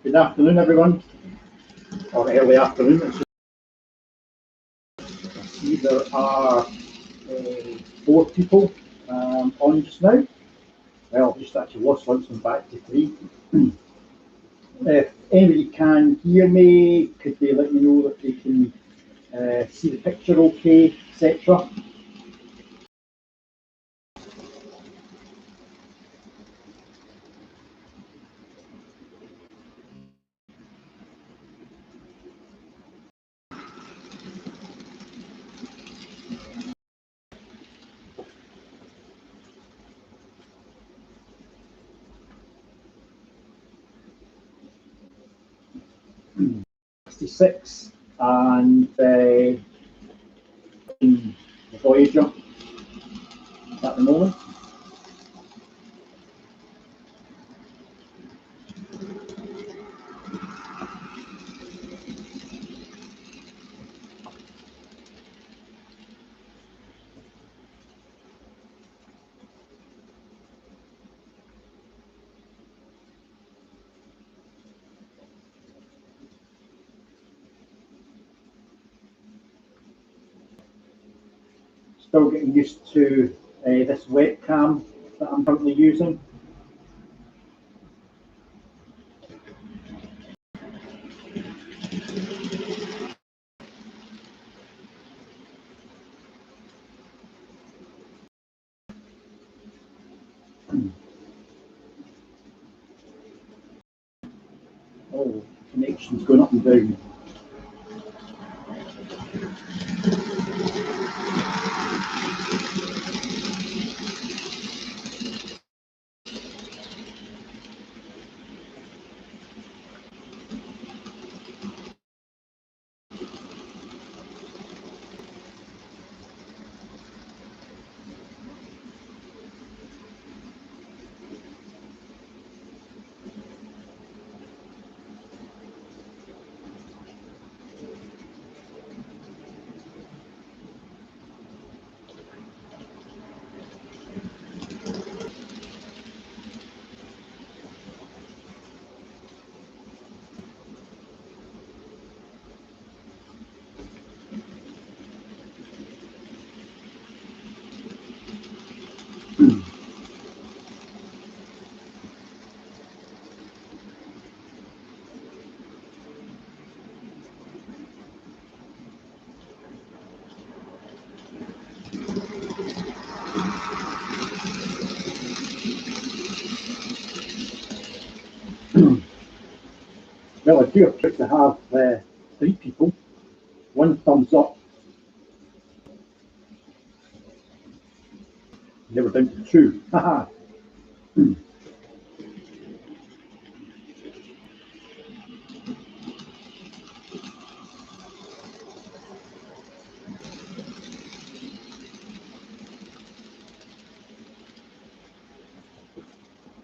Good afternoon, everyone, or early afternoon. I see there are 4 people on just now. Well, I've just actually lost once and back to 3. If anybody can hear me, could they let me know that they can see the picture okay, etc. '66 and in the Voyager at the moment. Still getting used to this webcam that I'm currently using. Oh, connection's going up and down. Well, I do appear to have 3 people. 1 thumbs up. They were down to 2. Haha.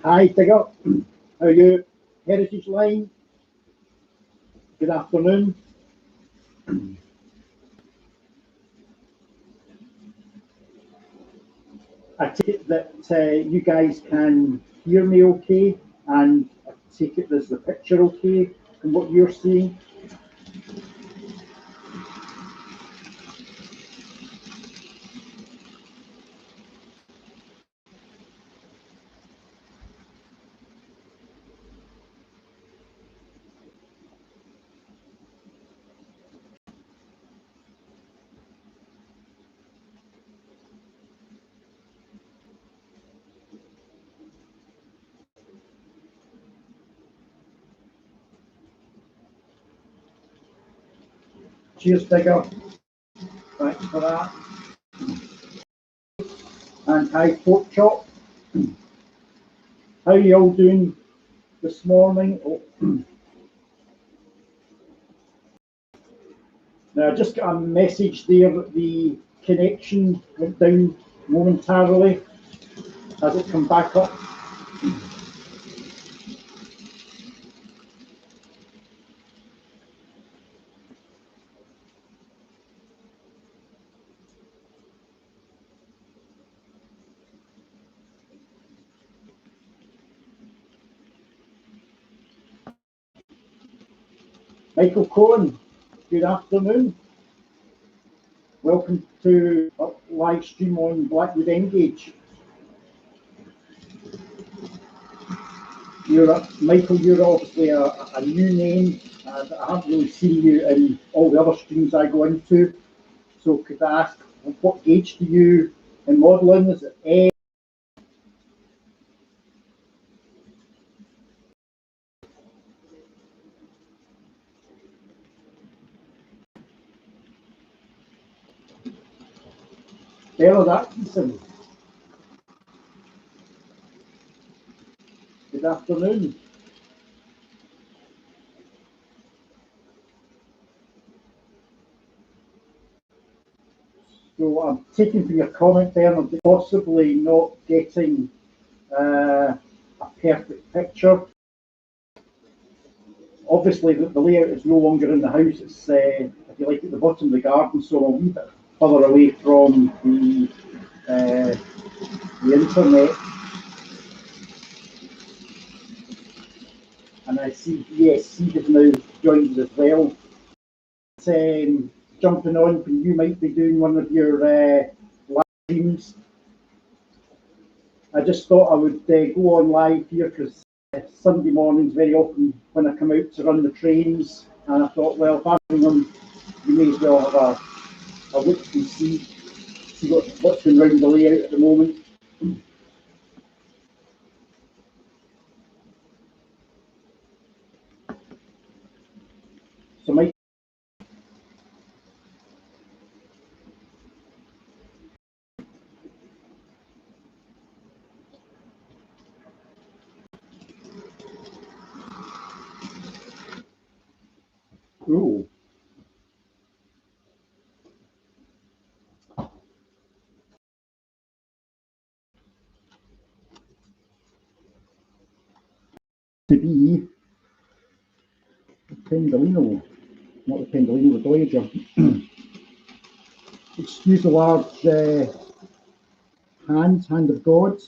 Hi, Tigger. How are you? Heritage Line. Good afternoon. I take it that you guys can hear me okay, and I take it there's the picture okay from what you're seeing. Cheers, Tigger. Thanks for that. And hi, Pork Chop. How are you all doing this morning? Oh. Now, I just got a message there that the connection went down momentarily. Has it come back up? Michael Cohen, good afternoon. Welcome to a live stream on Blackwood Engage. Michael, you're obviously a new name. I haven't really seen you in all the other streams I go into. So could I ask, what gauge do you in modelling? Is it A? Bernard Atkinson, good afternoon. So I'm taking from your comment, Bernard, possibly not getting a perfect picture. Obviously, the layout is no longer in the house. It's, if you like, at the bottom of the garden, so a wee bit further away from the internet. And I see BSC has now joined us as well. Jumping on when you might be doing one of your live streams. I just thought I would go on live here because Sunday mornings very often when I come out to run the trains, and I thought, well, if I'm doing them, you may as well have a look and see what's going around the layout at the moment. So Mike. Ooh. To be the Pendolino, not the Pendolino, the Voyager. Excuse the large hand of God.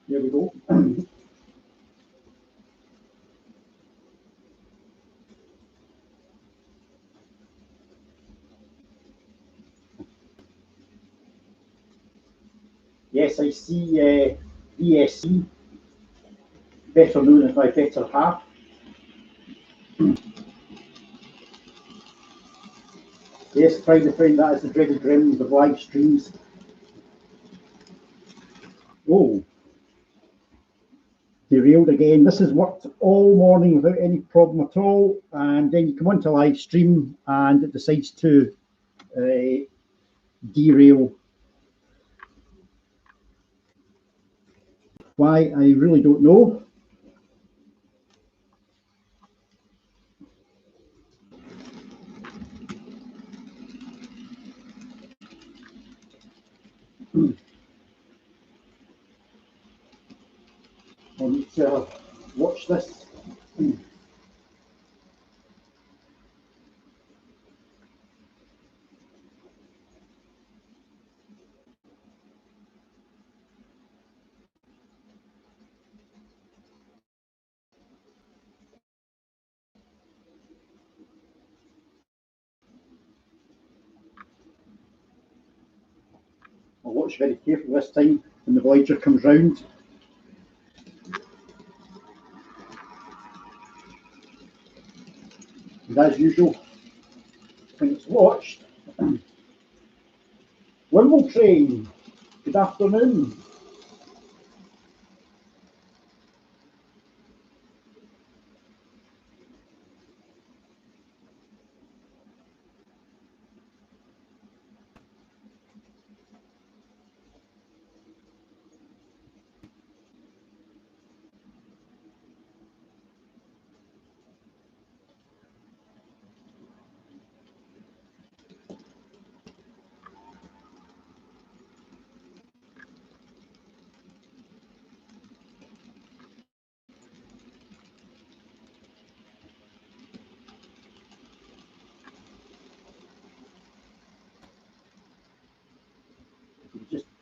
There we go. Yes, I see VSC, better known as my better half. Yes, trying to find that as the dreaded gremlins of live streams. Oh, derailed again. This has worked all morning without any problem at all, and then you come onto live stream and it decides to derail. Why, I really don't know. I need to watch this. I'll watch very carefully this time when the Voyager comes round. And as usual, when it's watched, Wimble Train, good afternoon.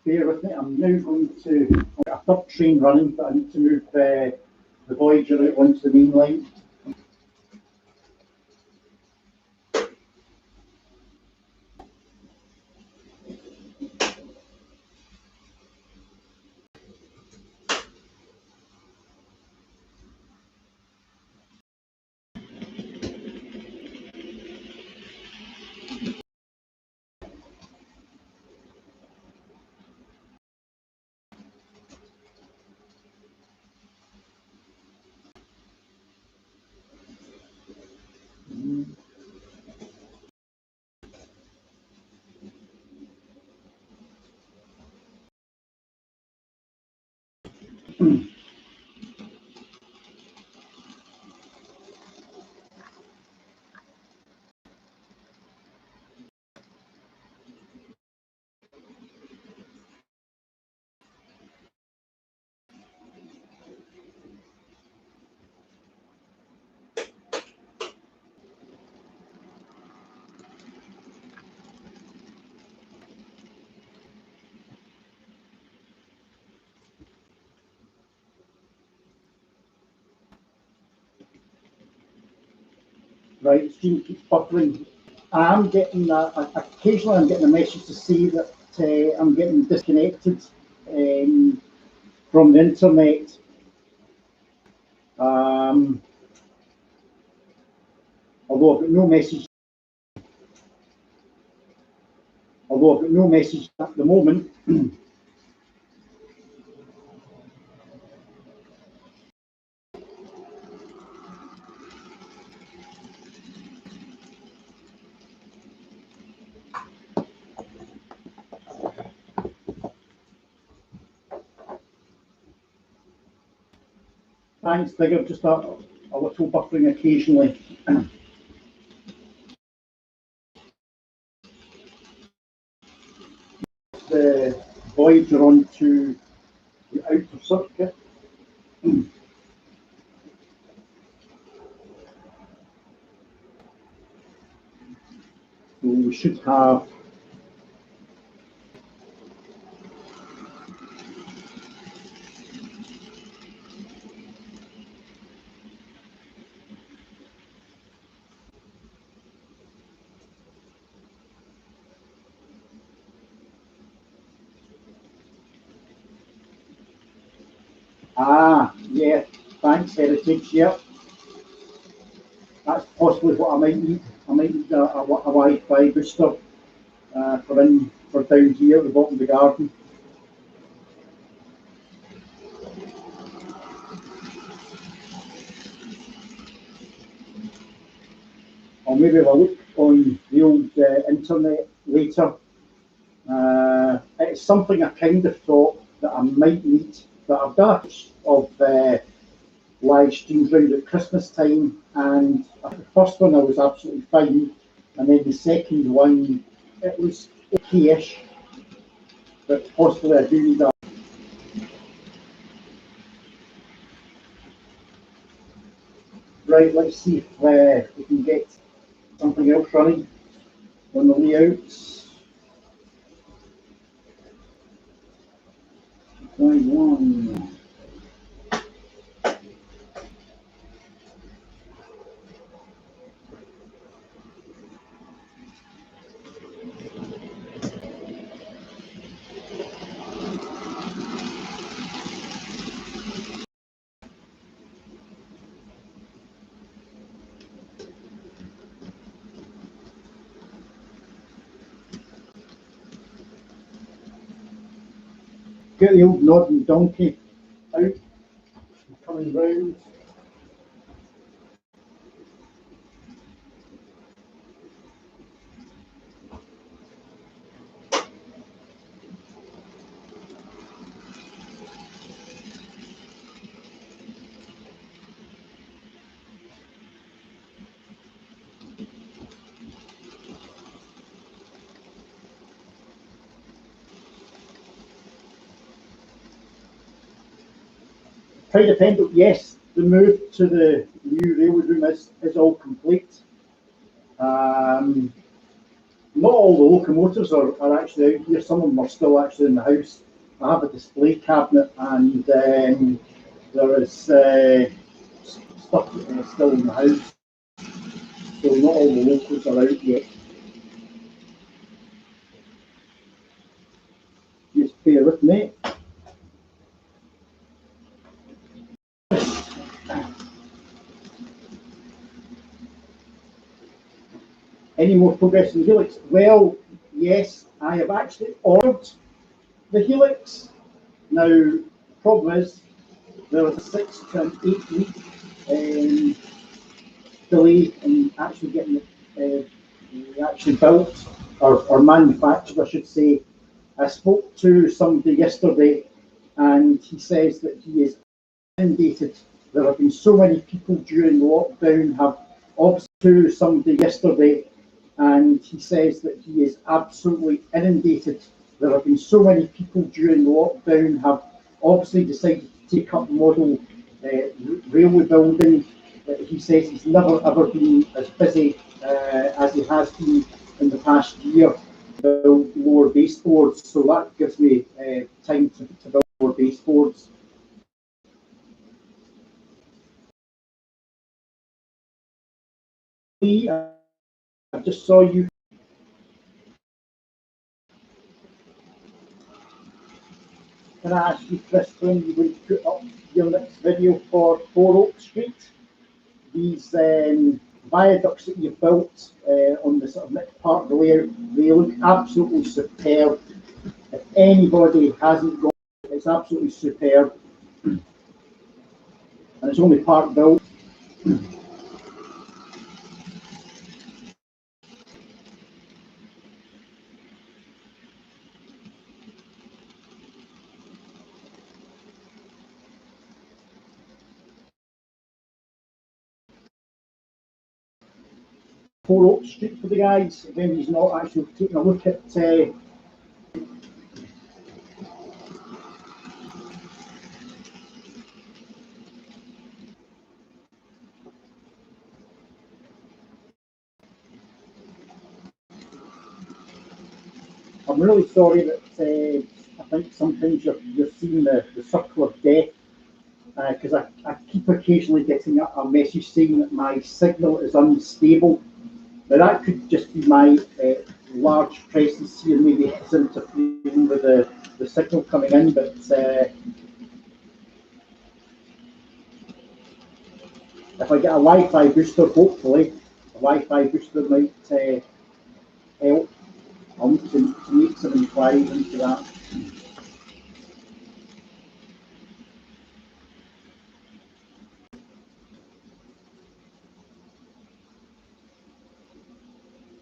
bear with me. I'm now going to, I've got a third train running, but I need to move the Voyager out onto the main line. Right, the stream keeps buffering. I'm getting occasionally I'm getting a message to say that I'm getting disconnected from the internet. Although I've got no message. Although I've got no message at the moment. Thanks, Digger. Just a little buffering occasionally. The Voyager onto the outer circuit. So we should have yeah, thanks, Heritage. Yep, that's possibly what I might need. I might need a Wi-Fi booster for down here at the bottom of the garden. I'll maybe have a look on the old internet later. It's something I kind of thought that I might need, but I've done of live streams around at Christmas time, and the first one I was absolutely fine, and then the second one it was okay-ish, but possibly I do need a. Right, let's see if we can get something else running on the layouts. One. Get the old nodding donkey out, coming round. Pride of Pendle, yes, the move to the new railway room is all complete. The not all the locomotives are actually out here. Some of them are still actually in the house. I have a display cabinet, and there is stuff still in the house. So not all the locals are out yet. Just bear with me. Any more progress in the Helix? Well, yes, I have actually ordered the Helix. Now, the problem is there was a 6 to an 8 week delay in actually getting it actually built or manufactured, I should say. I spoke to somebody yesterday, and he says that he is inundated. There have been so many people during lockdown have obviously to somebody yesterday, and he says that he is absolutely inundated. There have been so many people during lockdown have obviously decided to take up model railway building. He says he's never ever been as busy as he has been in the past year to build lower baseboards. So that gives me time to build more baseboards. I just saw you. Can I ask you, Chris, when you would put up your next video for 4 Oak Street? These viaducts that you've built on the sort of next part of the layout, they look absolutely superb. If anybody hasn't got it, it's absolutely superb. And it's only part built. 4 Oak Street for the guys, if anybody's not actually taking a look at I'm really sorry that I think sometimes you're seeing the circle of death because I keep occasionally getting a message saying that my signal is unstable. Now that could just be my large presence here, maybe it's interfering with the signal coming in, but if I get a Wi-Fi booster, hopefully a Wi-Fi booster might help. I'll need to make some inquiries into that.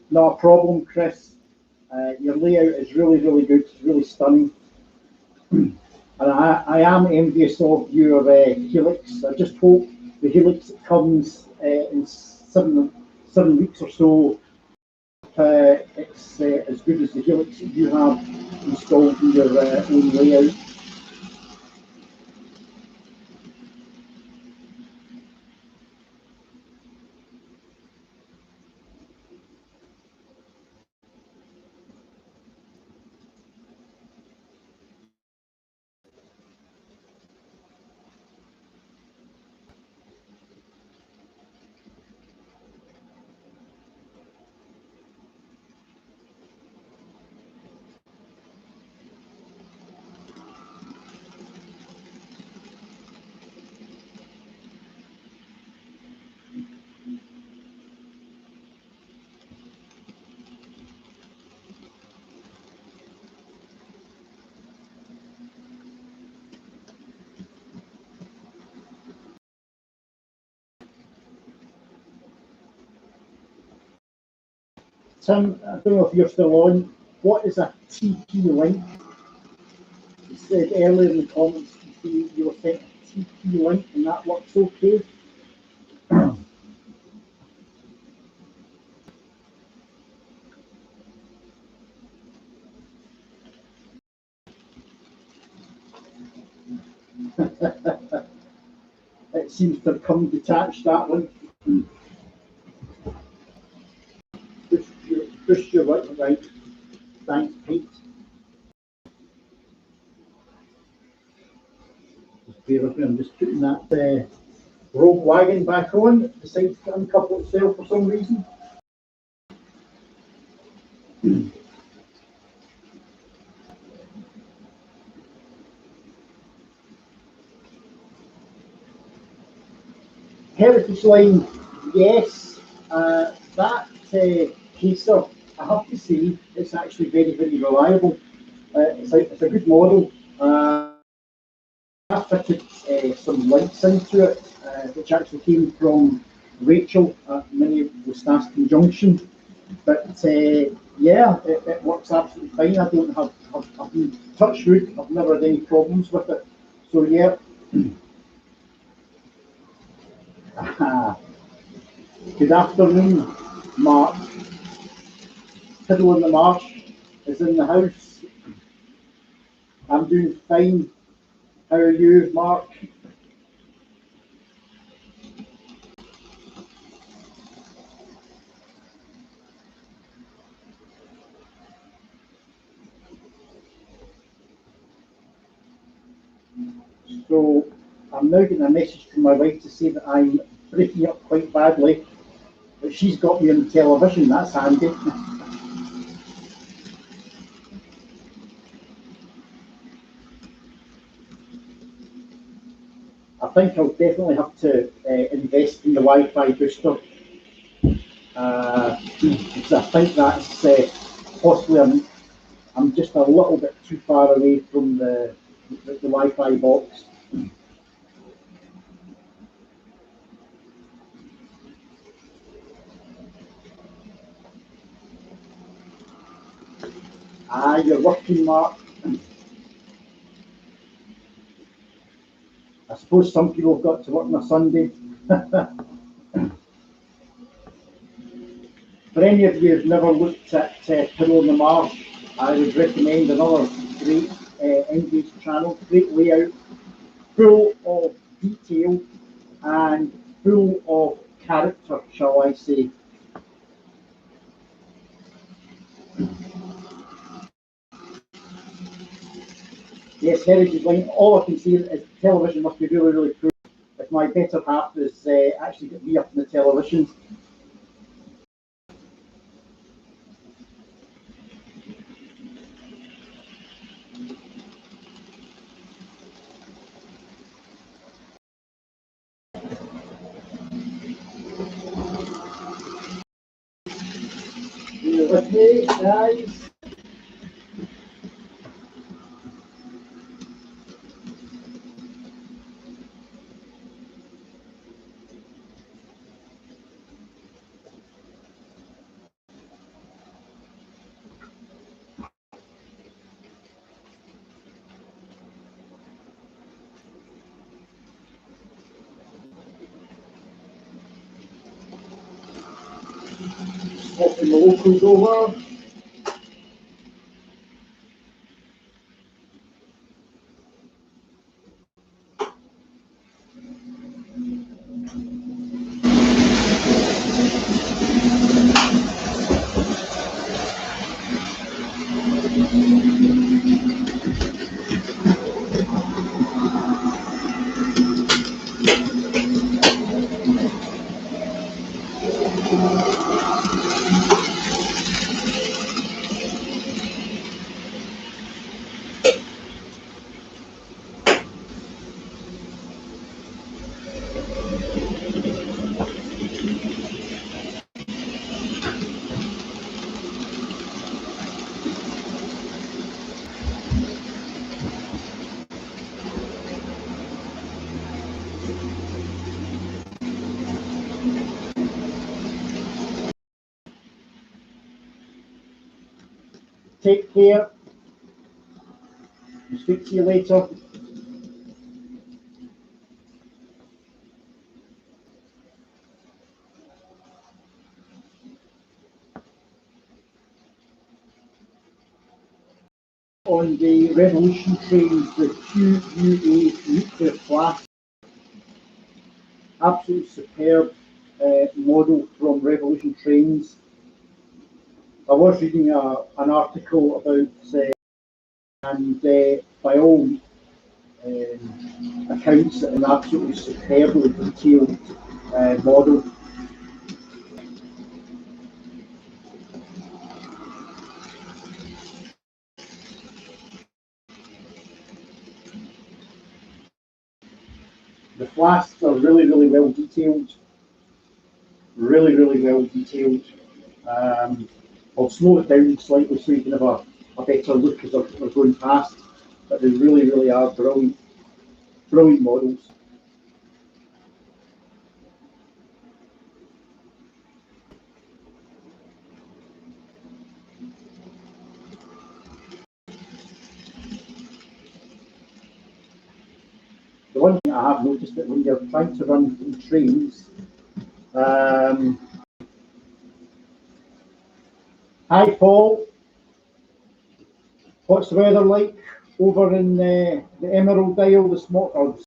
Not a problem, Chris. Your layout is really, really good. It's really stunning. And I am envious of your Helix. I just hope the Helix that comes in 7 weeks or so, it's as good as the Helix that you have installed in your own layout. Tim, I don't know if you're still on. What is a TP link? You said earlier in the comments you were sent a TP link and that works okay. It seems to have come detached, that link. Just your right. Thanks, Pete. Just bear with me, I'm just putting that rogue wagon back on. It decides to uncouple itself for some reason. Heritage line, yes. That caser, I have to say, it's actually very reliable. It's a good model. I fitted some lights into it, which actually came from Rachel at Mini Wisconsin Junction. But yeah, it works absolutely fine. I don't have, I've been touch wood, I've never had any problems with it. So yeah. Good afternoon, Mark. Fiddle in the Marsh is in the house. I'm doing fine. How are you, Mark? So I'm now getting a message from my wife to say that I'm breaking up quite badly, but she's got me on television. That's handy. I think I'll definitely have to invest in the Wi-Fi booster because I think that's possibly I'm just a little bit too far away from the Wi-Fi box. You're working, Mark. I suppose some people have got to work on a Sunday. For any of you who've never looked at Piddle in the Marsh, I would recommend another great engaged channel, great layout, full of detail and full of character, shall I say. Yes, Heritage Line, all I can see is television must be really cool. If my better half is actually get me up on the television. You with me, guys? Swapping the locals over. Take care. I'll speak to you later. On the Revolution trains, the QUA nuclear class, absolutely superb model from Revolution trains. I was reading an article about, and by all accounts, an absolutely superbly detailed model. The flasks are really, really well detailed. Really, really well detailed. I'll slow it down slightly so you can have a better look as we're going past. But they really, really are brilliant, brilliant models. The one thing I have noticed that when you're trying to run from trains, hi Paul, what's the weather like over in the Emerald Isle this morning?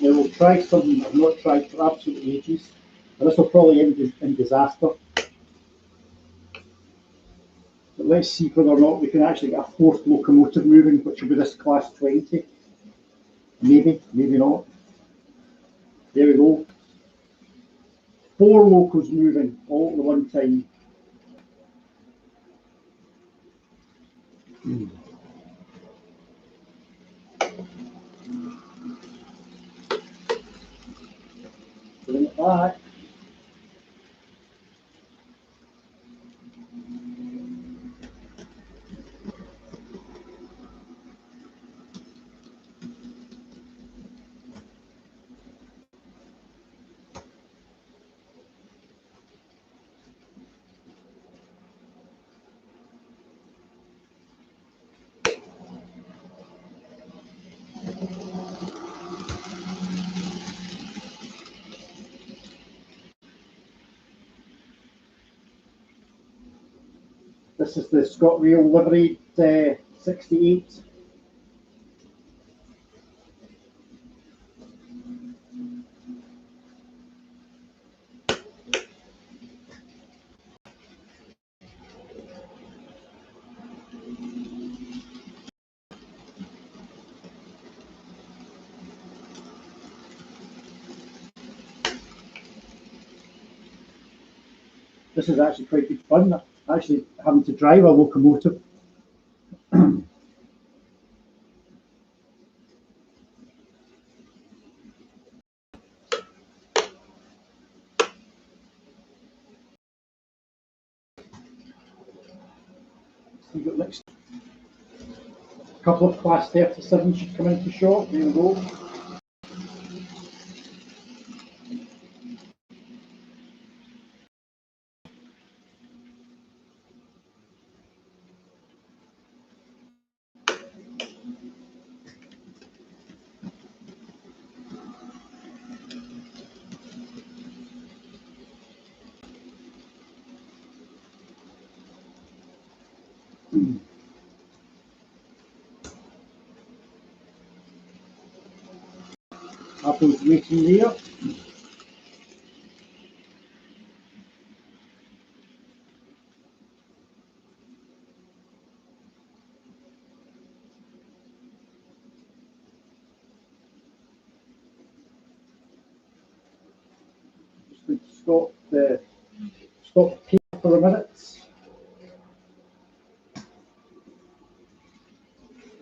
Yeah, we'll try something I've not tried for absolutely ages, and this will probably end in disaster. But let's see whether or not we can actually get a fourth locomotive moving, which will be this class 20. Maybe, maybe not. There we go. 4 locos moving all at the one time. Bring it back. This is the ScotRail liveried 68. This is actually quite good fun, actually having to drive a locomotive. We've got next couple of class 37 should come into shot. There we go. Apple's waiting there. Just going to stop the tape for a minute.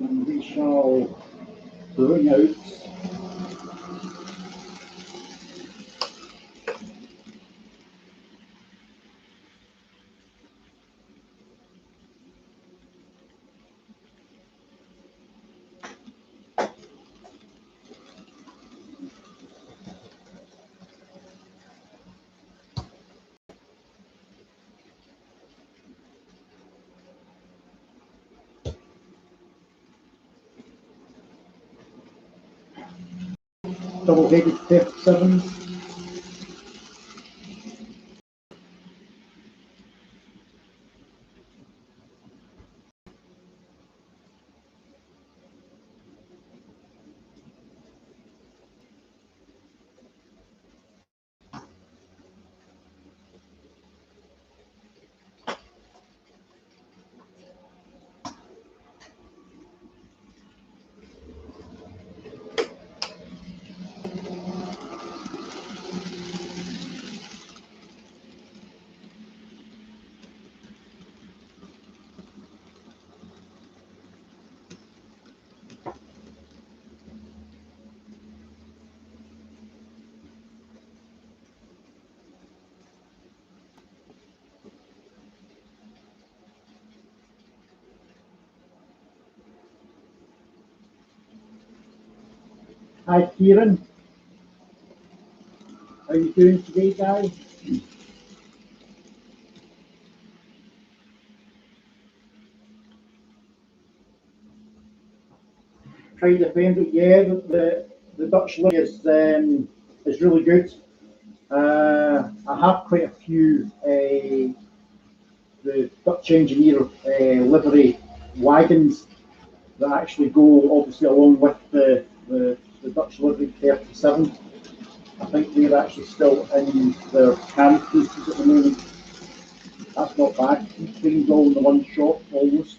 And we shall bring out double-headed 37s. Hi Kieran, how are you doing today, guys? Try to defend it. Yeah, the Dutch league is really good. I have quite a few the Dutch engineer livery wagons that actually go obviously along with the Dutch livery 37. I think they're actually still in their carry cases at the moment. That's not bad. Things all in the one shot almost.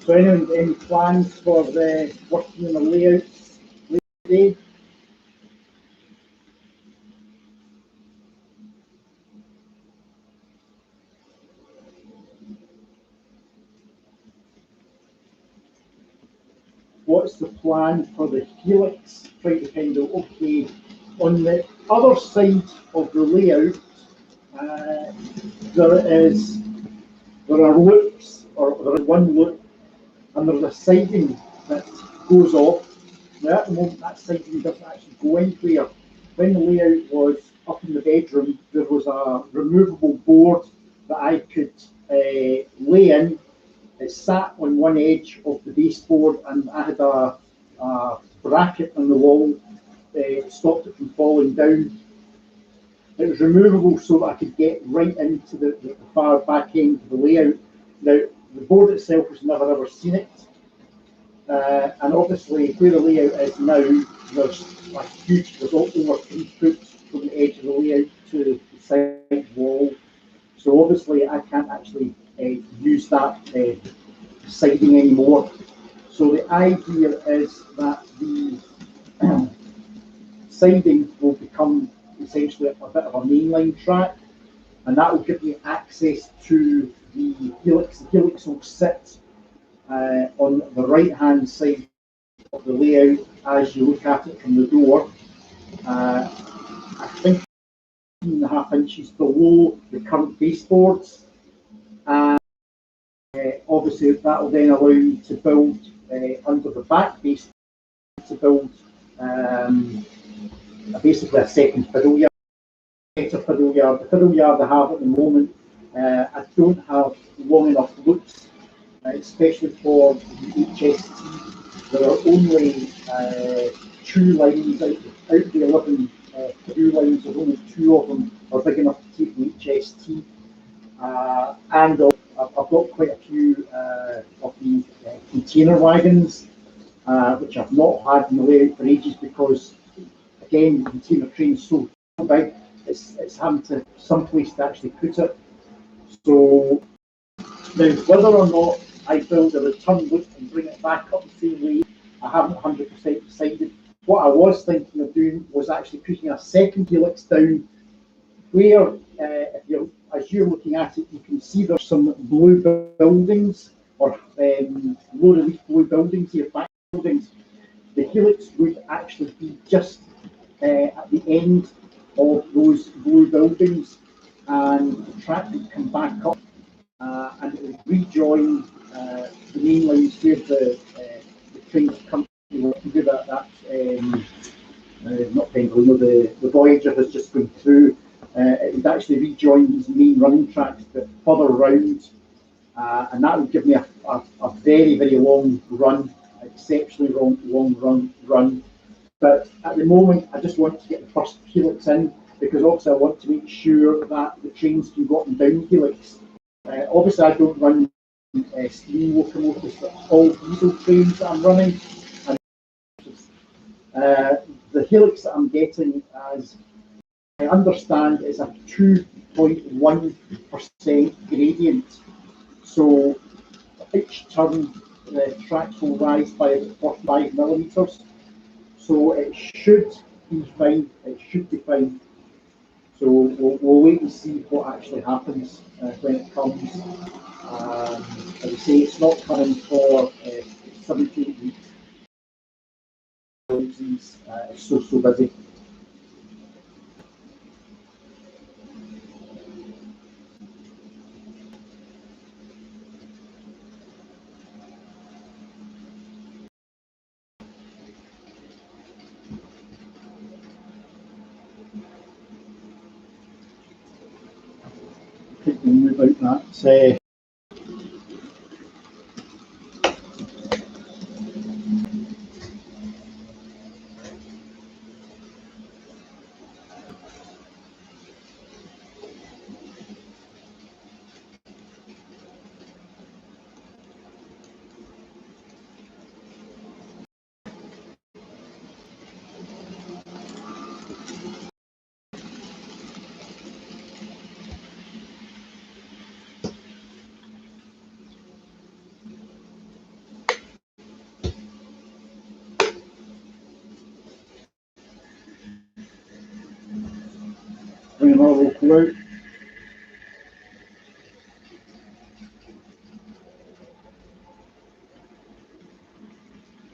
So anyone got any plans for the working on the layouts today? What's the plan for the helix? Try to find out, okay, on the other side of the layout, uh, there is there are loops, or there is one loop, and there's a siding that goes off. Now at the moment that siding doesn't actually go anywhere. When the layout was up in the bedroom, there was a removable board that I could lay in. It sat on one edge of the baseboard, and I had a bracket on the wall stopped it from falling down. It was removable so that I could get right into the far back end of the layout. Now, the board itself has never ever seen it. And obviously, where the layout is now, there's over 3 foot from the edge of the layout to the side wall. So obviously, I can't actually use that siding anymore. So the idea is that the siding will become essentially a bit of a mainline track, and that will give me access to the helix. The helix will sit on the right-hand side of the layout as you look at it from the door. I think 3.5 inches below the current baseboards. And obviously that will then allow me to build under the back base, to build basically a second fiddle yard. Better fiddle yard. The fiddle yard I have at the moment, I don't have long enough loops, especially for the HST. There are only 2 lines out of the 11 fiddle lines. There's only 2 of them are big enough to take the HST. And I've got quite a few of the container wagons, which I've not had in the layout for ages because, again, the container train's so big, it's having to someplace to actually put it. So now, whether or not I build a return loop and bring it back up the same way, I haven't 100% decided. What I was thinking of doing was actually putting a second helix down where, as you're looking at it, you can see there's some blue buildings or low relief blue buildings here, back buildings. The helix would actually be just at the end of those blue buildings. and the track would come back up and it would rejoin the main lines where the trains come to do that not Pendulum, the Voyager has just gone through. It would actually rejoin these main running tracks but further round, and that would give me a very, very long run, exceptionally long run. But at the moment, I just want to get the first helix in because obviously I want to make sure that the trains can go up and down helix. Obviously, I don't run steam locomotives, but all diesel trains that I'm running. And, the helix that I'm getting, as I understand, is a 2.1% gradient. So each turn, the tracks will rise by about 45 millimetres. So it should be fine. It should be fine. So we'll wait and see what actually happens when it comes. As I say, it's not coming for 7 to 8 weeks. It's so busy. Thinking about that. Bring another local out.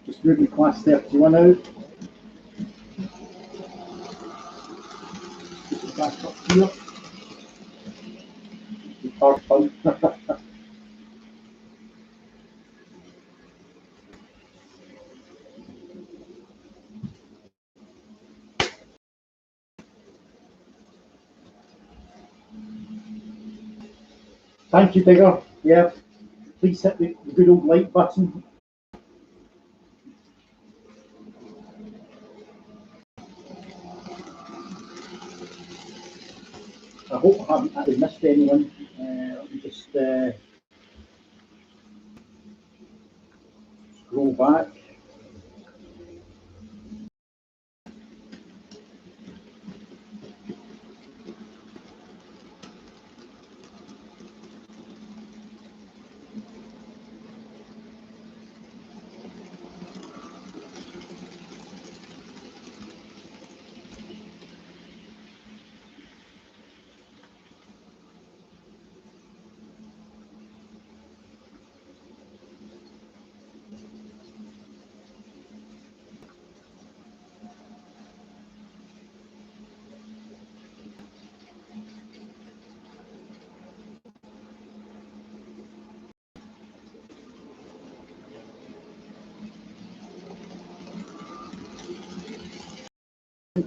Just moving class 31 out. Just back up here. Hard fun. Thank you, Digger. Yeah, please hit the good old like button. I hope I haven't actually missed anyone. Let me just scroll back.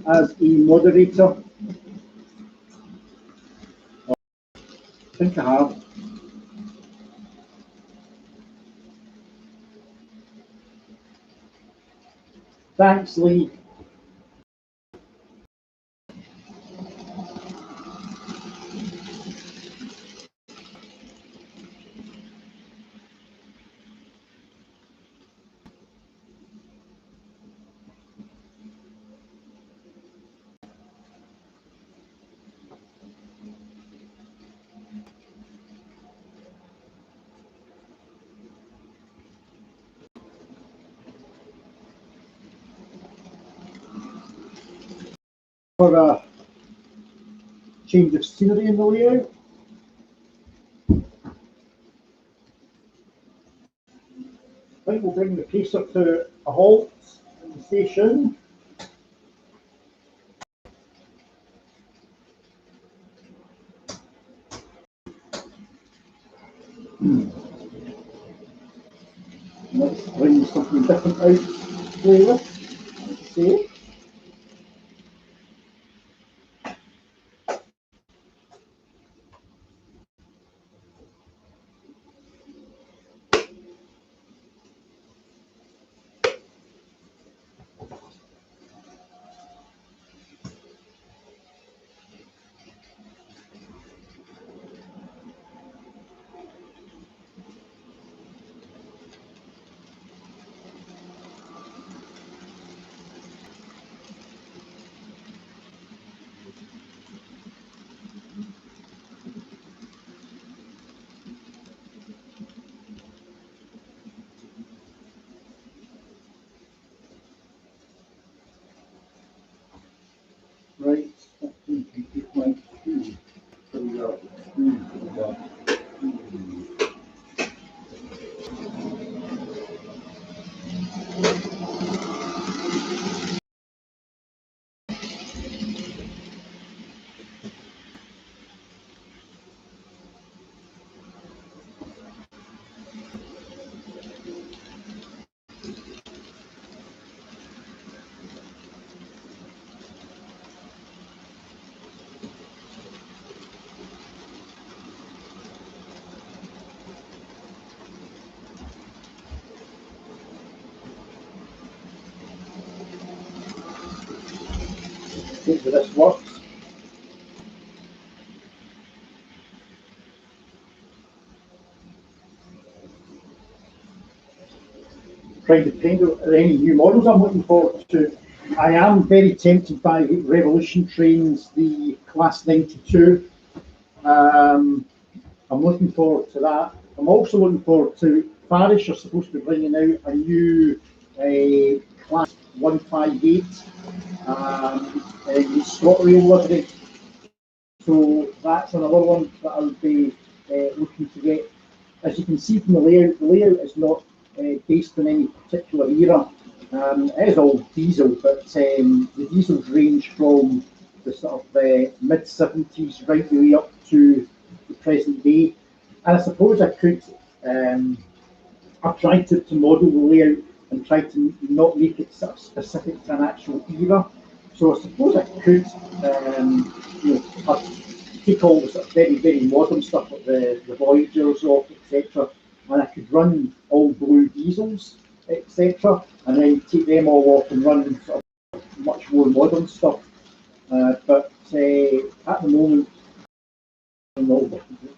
As a moderator, I think I have. Thanks, Lee. For a change of scenery in the layout. I think we'll bring the pace up to a halt in the station. bring something different out to play with, let's say. Right, 14.2. So we are see if this works. Trying to paint any new models I'm looking forward to. I am very tempted by Revolution Trains, the Class 92. I'm looking forward to that. I'm also looking forward to Farish are supposed to be bringing out a new Class 158 in ScotRail livery. So that's another one that I would be looking to get. As you can see from the layout is not based on any particular era. It is all diesel, but the diesels range from the sort of mid-70s right the way up to the present day. And I suppose I could, I've tried to model the layout and try to not make it sort of specific to an actual era. So I suppose I could, you know, take all the sort of very, very modern stuff like the Voyagers off, etc., and I could run all blue diesels, etc., and then take them all off and run sort of much more modern stuff. But at the moment, in all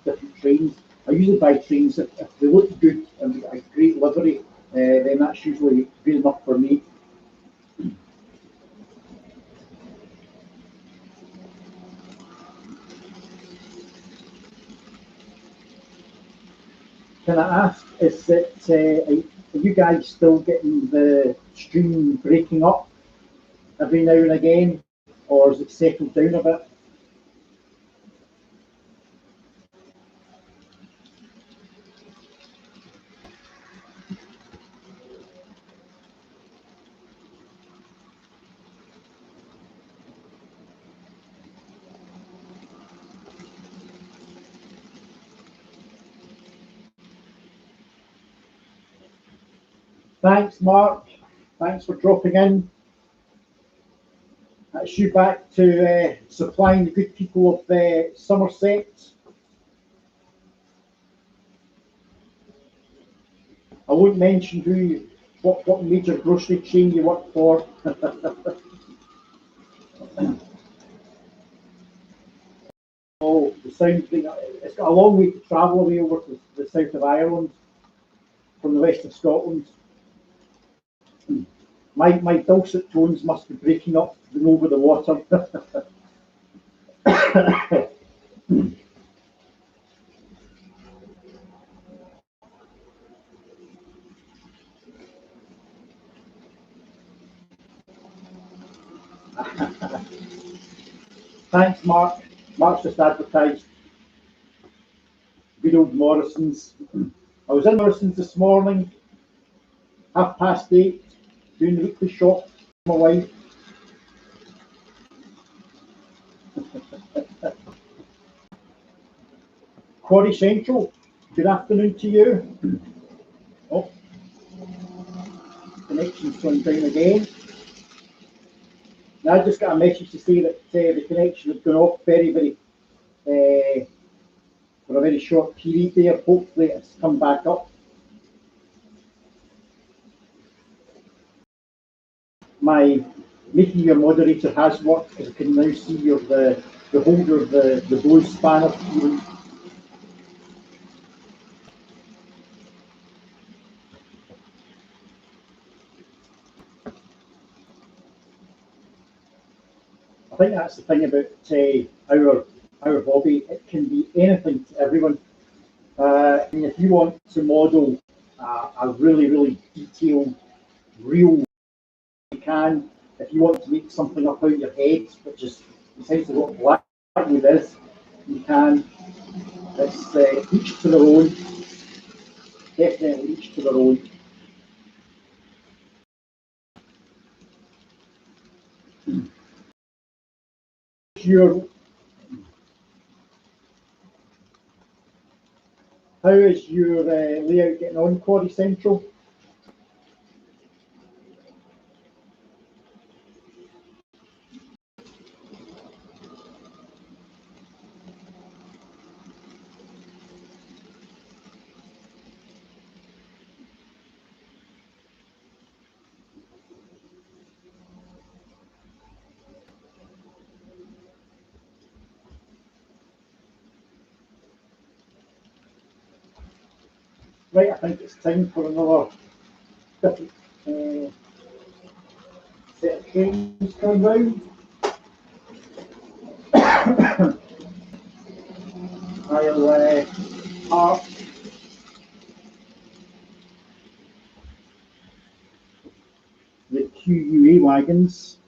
different trains, I usually buy trains if they look good and a great livery, then that's usually good enough for me. Can I ask, is it, are you guys still getting the stream breaking up every now and again, or has it settled down a bit? Thanks, Mark. Thanks for dropping in. That's you back to supplying the good people of Somerset. I won't mention what major grocery chain you work for. Oh, the sound thing, it's got a long way to travel away over to the south of Ireland from the west of Scotland. My dulcet tones must be breaking up over the water. Thanks, Mark. Mark's just advertised. Good old Morrison's. I was in Morrison's this morning, 8:30, doing the weekly shop for my wife. Quarry Central, good afternoon to you. Oh, connection's gone down again. Now I just got a message to say that the connection has gone off for a very short period there. Hopefully it's come back up. My making your moderator has worked because I can now see you're the holder of the blow spanner. I think that's the thing about our hobby. It can be anything to everyone. And if you want to model a really detailed, real, you can. If you want to make something up out your head, which is essentially what Blacwood is, you can. It's each to their own. Definitely each to their own. How is your layout getting on, Quarry Central? Right, I think it's time for another different set of trains coming round. I'll park the QUA wagons.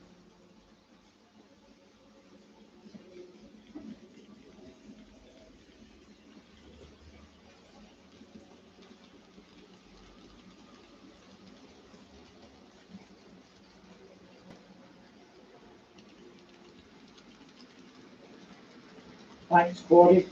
Thanks, Corey.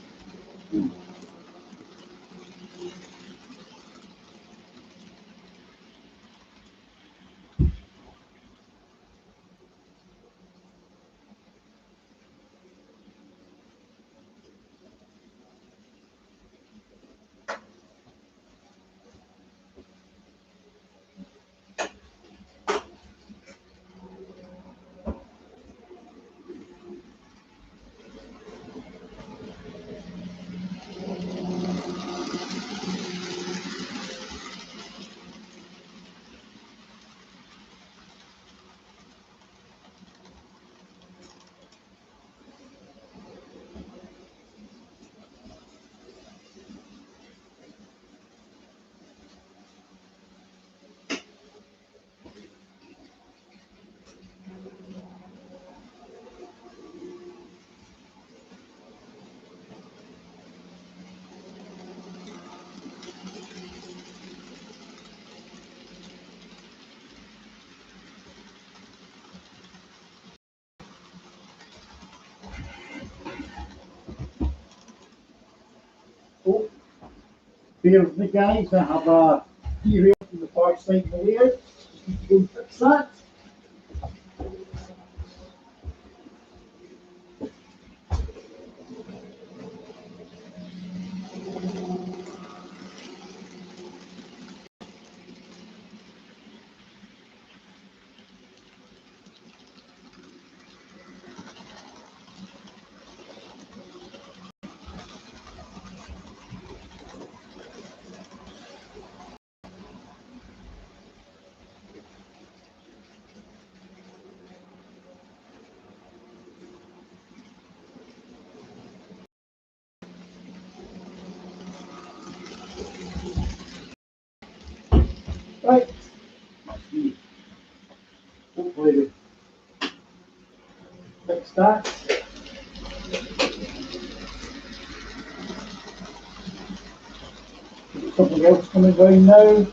Oh, bear with me, guys. I have a derail from the far side of the layout. Just need to go and fix that. Right. That's me. Hopefully we fix that. Something else coming down now.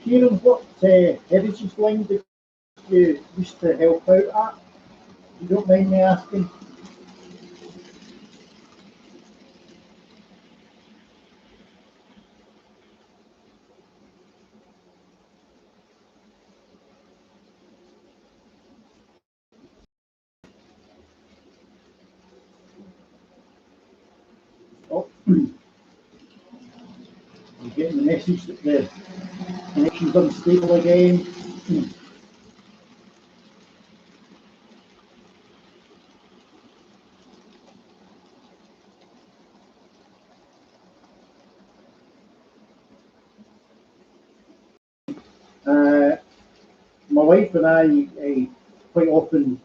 Kieran, what heritage line did you used to help out at? You don't mind me asking? Oh, you're getting the message that the connection's unstable again. Uh, my wife and I quite often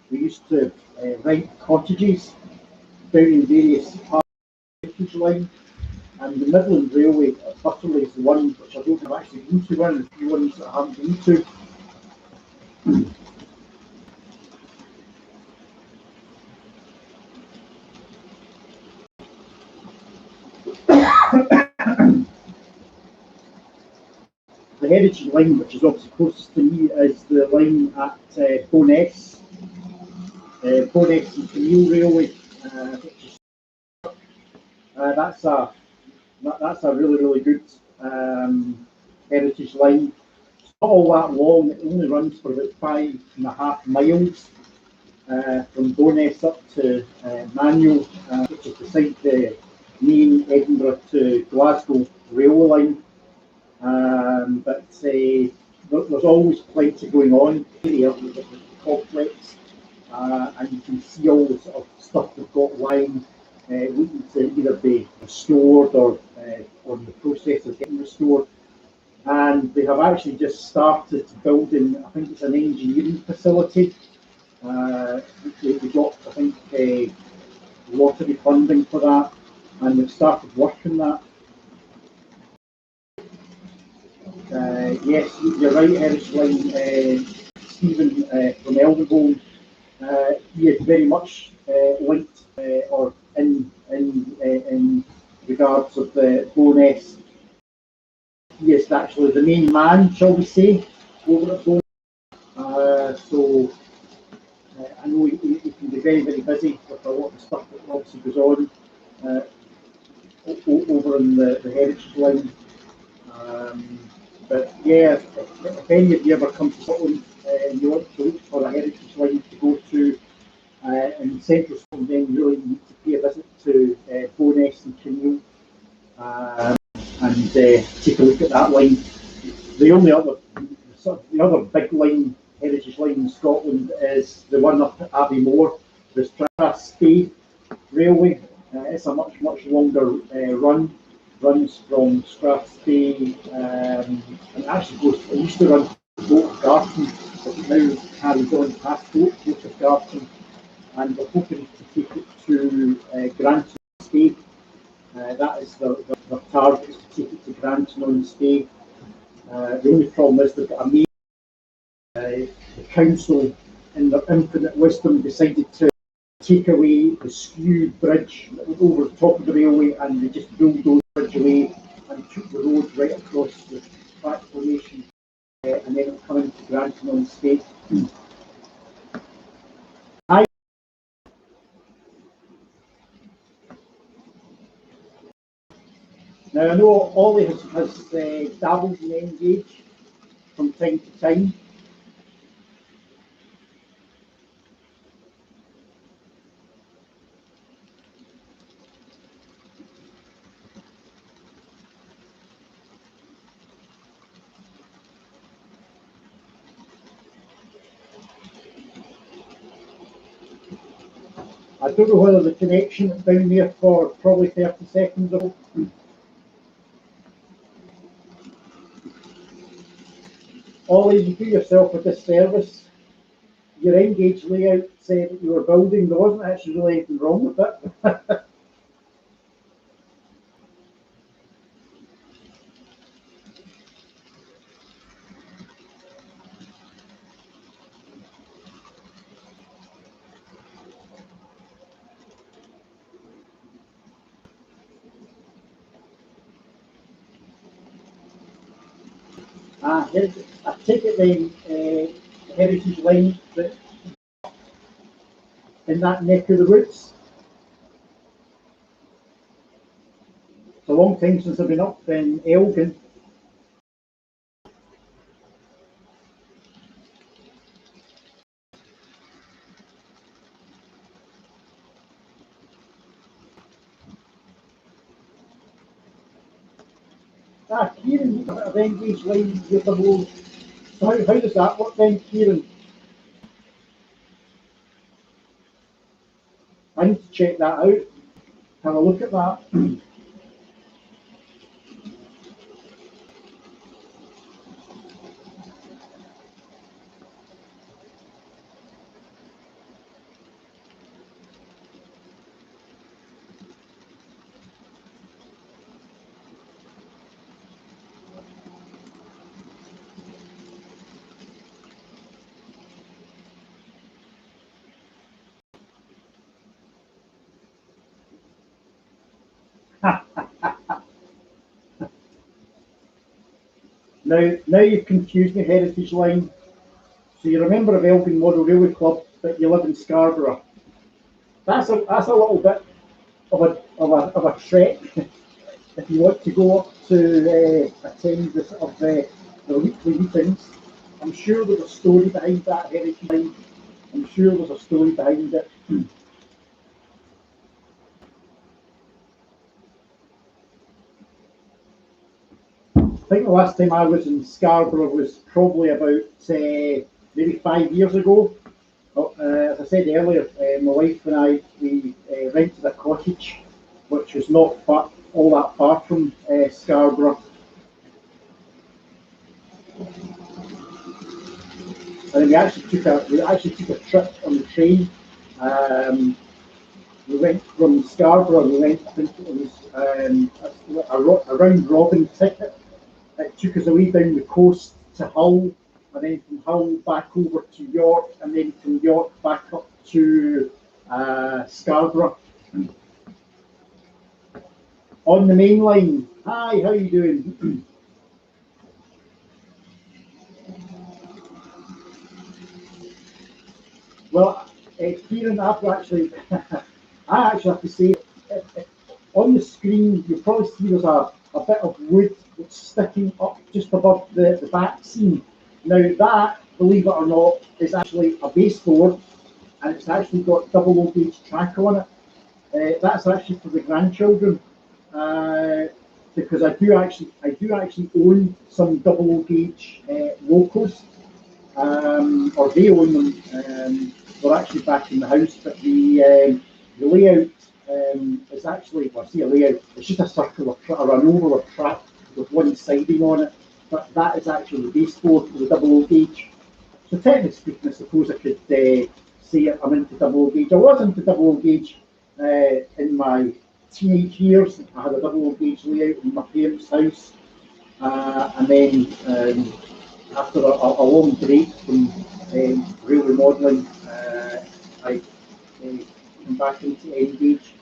we used to rent cottages down in various parts of the line, and the Midland Railway at Butterley is the one which I don't have actually been to, one of the few ones that I haven't been to. The Heritage line, which is obviously closest to me, is the line at Bowness, Bowness and Camille Railway, which is, that's a really good heritage line. It's not all that long. It only runs for about 5.5 miles from Bowness up to Manuel, which is beside the main Edinburgh to Glasgow railway line. But there's always plenty going on here with the complex, and you can see all the sort of stuff they've got lying, waiting to either be restored or in the process of getting restored. And they have actually just started building, I think it's an engineering facility. They got, I think, lottery funding for that, and they've started working that. Yes, you're right, Heritage Line. Stephen from Eldenholm, he is very much linked or in regards of the Bowness. He is actually the main man, shall we say, over at Bowness. I know he can be very busy with a lot of stuff that obviously goes on uh, over in the Heritage Line. But yeah, if any of you ever come to Scotland and you want to look for a heritage line to go to in central Scotland, then you really need to pay a visit to Bowness and Kinneil and take a look at that line. The only other, the other big line, heritage line in Scotland is the one up at Abbeymoor, the Strathspey Railway. It's a much longer run. Runs from Strathspey and actually goes. It used to run to Boat Garton, but now carries on past Boat of Garton, and we're hoping to take it to Granton Stay. That is the target, is to take it to Granton on Stay. The only problem is they've got a main. The council, in their infinite wisdom, decided to take away the skew bridge over the top of the railway, and they just bulldozed the bridge away and took the road right across the track formation, and then it coming to Granton on Stay. Now I know Ollie has dabbled in Engage from time to time. I don't know whether the connection is down there for probably 30 seconds or so. Ollie, you do yourself a disservice. Your Engage layout said that you were building, there wasn't actually really anything wrong with it. I take it then, Heritage Line that in that neck of the woods. It's a long time since I've been up in Elgin. Kieran, you've got a Engage Line with the whole. So how does that work then, Kieran? I need to check that out. Have a look at that. Now you've confused me, Heritage Line. So you're a member of Elgin Model Railway Club, but you live in Scarborough. That's a little bit of a trek if you want to go up to attend the weekly meetings. I'm sure there's a story behind that, Heritage Line. I'm sure there's a story behind it. I think the last time I was in Scarborough was probably about maybe 5 years ago. As I said earlier, my wife and I we rented a cottage, which was not all that far from Scarborough, and then we actually took a trip on the train. We went from Scarborough. We went, I think it was a round robin ticket. It took us away down the coast to Hull, and then from Hull back over to York, and then from York back up to Scarborough. On the main line. Hi, how are you doing? Well, Kieran, I actually have to say, on the screen, you'll probably see there's a bit of wood that's sticking up just above the back seam. Now that, believe it or not, is actually a baseboard, and it's actually got double O gauge track on it. That's actually for the grandchildren, because I do actually own some double O gauge locos, or they own them. They're actually back in the house, but the layout is actually, well, I see a layout, it's just a circular or an oval track with one siding on it, but that is actually the baseboard for the double O gauge. So technically speaking, I suppose I could say I'm into double O gauge. I was into double O gauge in my teenage years. I had a double O gauge layout in my parents' house, and then after a long break from railway modelling, I came back into Engage,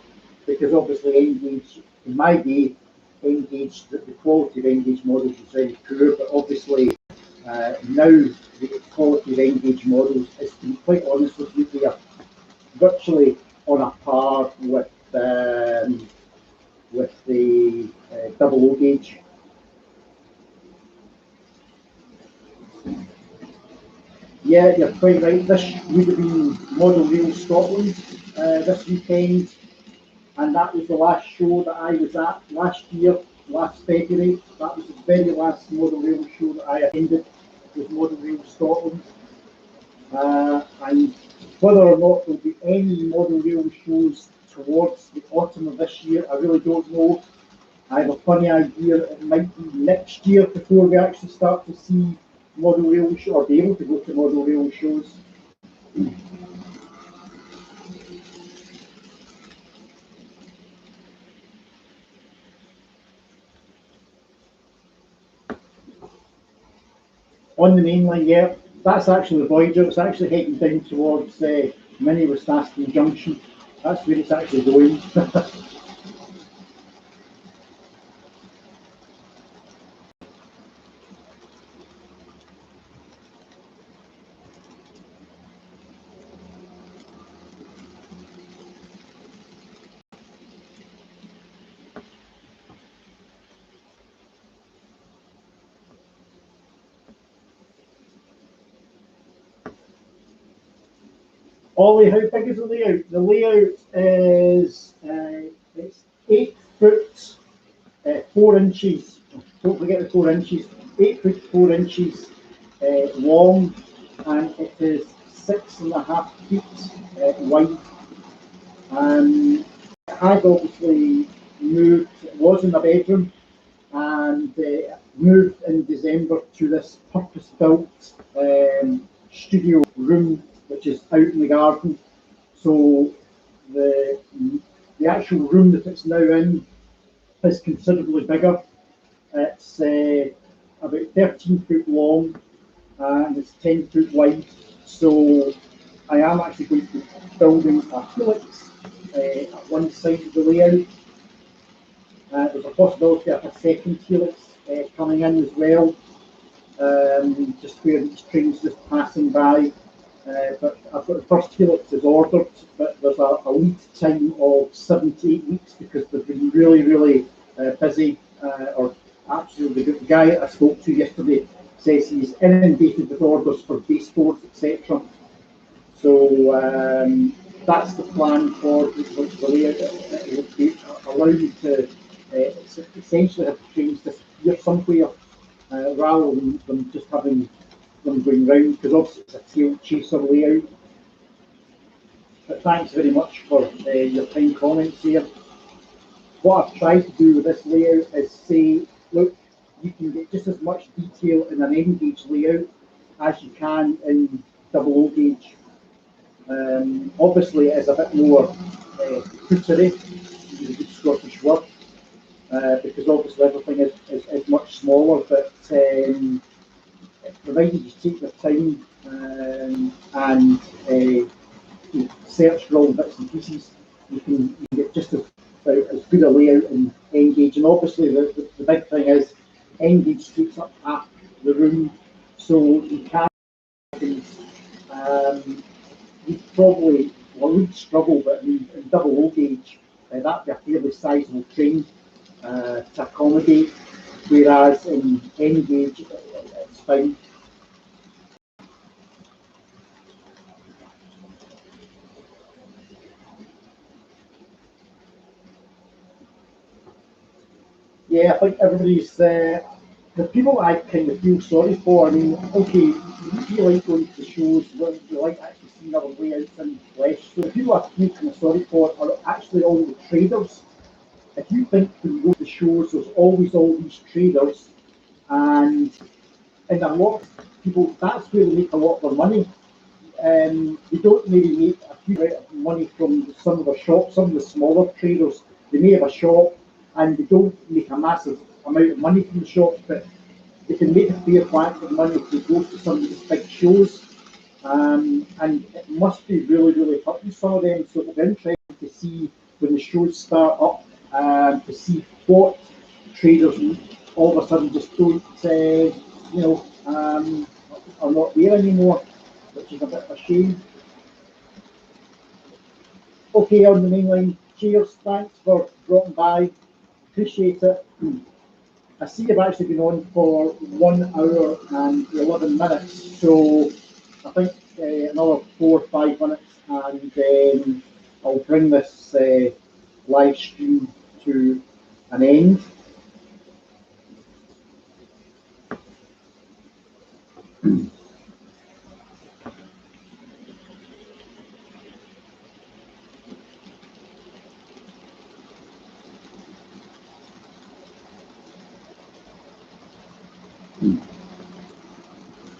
because obviously Engage, in my day, Engage, the quality of Engage models was very poor, but obviously now the quality of Engage models is, to be quite honest with you, they are virtually on a par with the double O gauge. Yeah, you're quite right. This would have been Model Rail Scotland this weekend, and that was the last show that I was at last year, last February. That was the very last Model Rail show that I attended, was Model Rail Scotland. And whether or not there'll be any model rail shows towards the autumn of this year, I really don't know. I have a funny idea it might be next year before we actually start to see model rail shows or be able to go to model rail shows. On the main line, yeah, that's actually the Voyager. It's actually heading down towards Mini Westaston Junction. That's where it's actually going. Ollie, how big is the layout? The layout is it's 8 foot 4 inches. Don't forget the 4 inches. 8 foot 4 inches long, and it is 6.5 feet wide. It had obviously moved. It was in a bedroom, and moved in December to this purpose-built studio room, which is out in the garden. So the the actual room that it's now in is considerably bigger. It's about 13 foot long and it's 10 foot wide. So I am actually going to be building a helix at one side of the layout. There's a possibility of a second helix coming in as well, just where these trains just passing by. But I've got the first helix is ordered, but there's a lead time of 7 to 8 weeks because they've been really, really busy. Or actually, the guy I spoke to yesterday says he's inundated with orders for baseboards, etc. So that's the plan for the layout. It will allow you to essentially have trains disappear somewhere rather than just having them going round, because obviously it's a tail chaser layout. But thanks very much for your kind comments here. What I've tried to do with this layout is say, look, you can get just as much detail in an N gauge layout as you can in double O gauge. Obviously, it is a bit more cootery, a good Scottish word, because obviously everything is much smaller, but provided you take your time and search for all the bits and pieces, you can get just as good a layout in N-gauge. And obviously the big thing is N-gauge takes up half the room, so you can you probably would struggle, but in double O gauge, that'd be a fairly sizable train to accommodate, whereas in N gauge, it's fine. Yeah, I think everybody's the people I kind of feel sorry for. I mean, okay, you like going to shows, you like actually seeing other layouts in flesh. So the people I feel kind of sorry for are actually all the traders. If you think when you go to shows, there's always all these traders, and a lot of people, that's where they make a lot of their money. They don't maybe make a huge amount of money from some of the shops, some of the smaller traders. They may have a shop and they don't make a massive amount of money from the shops, but they can make a fair whack of money if they go to some of these big shows. And it must be really, really hurting some of them. So it'll be interesting to see when the shows start up, to see what traders all of a sudden just don't, are not there anymore, which is a bit of a shame. Okay, on the main line, cheers, thanks for dropping by, appreciate it. I see you've actually been on for 1 hour and 11 minutes, so I think another 4 or 5 minutes, and I'll bring this live stream to an end.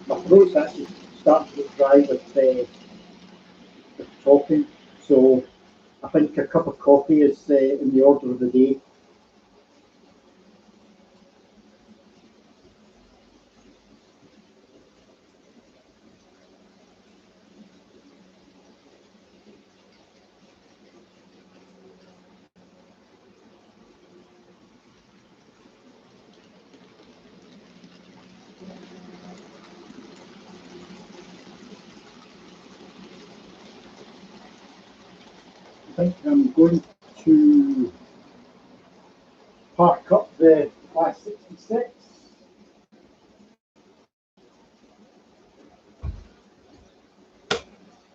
My throat's actually starting to get dry with talking, so I think a cup of coffee is in the order of the day. I think I'm going to park up the Class 66.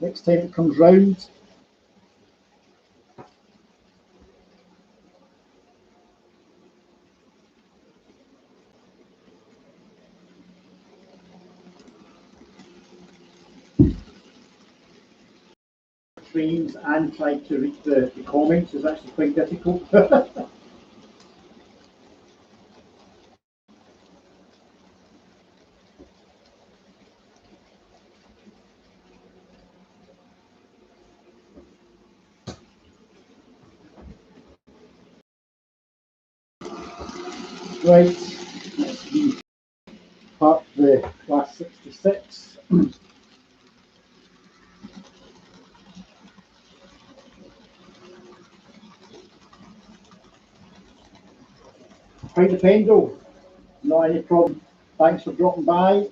Next time it comes round, trains and try to read the comments is actually quite difficult. Right, let's park the Class 66. Hi, Dependo. Not any problem. Thanks for dropping by.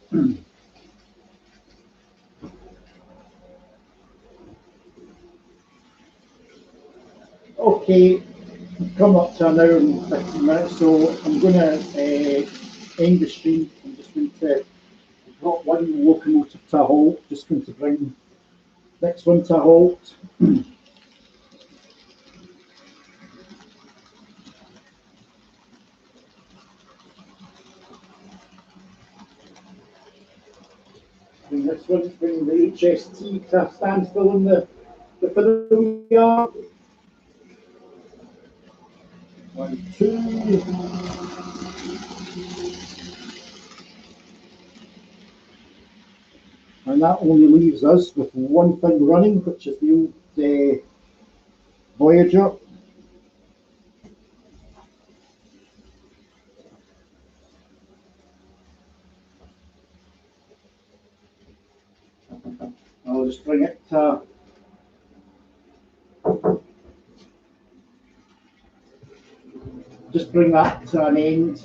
Okay, come up to an hour and 15 minutes, so I'm going to end the stream. I'm just going to drop one locomotive to a halt, just going to bring next one to a halt. Bring this one, bring the HST to a standstill in the fiddle yard. 1, 2. And that only leaves us with one thing running, which is the old Voyager. I'll just bring it just bring that to an end.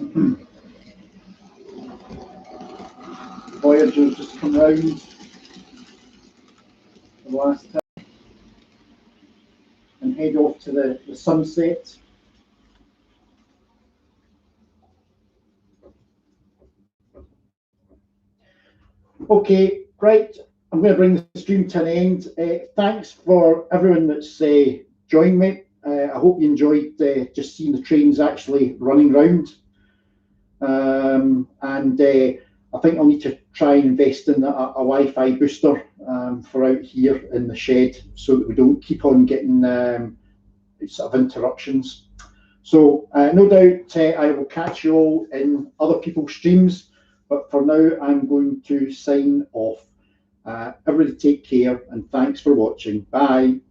Voyager's just come round the last time and head off to the sunset. Okay, right. I'm going to bring the stream to an end. Thanks for everyone that's joined me. I hope you enjoyed just seeing the trains actually running round. And I think I'll need to try and invest in a Wi-Fi booster for out here in the shed so that we don't keep on getting sort of interruptions. So no doubt I will catch you all in other people's streams, but for now I'm going to sign off. Everybody take care and thanks for watching. Bye.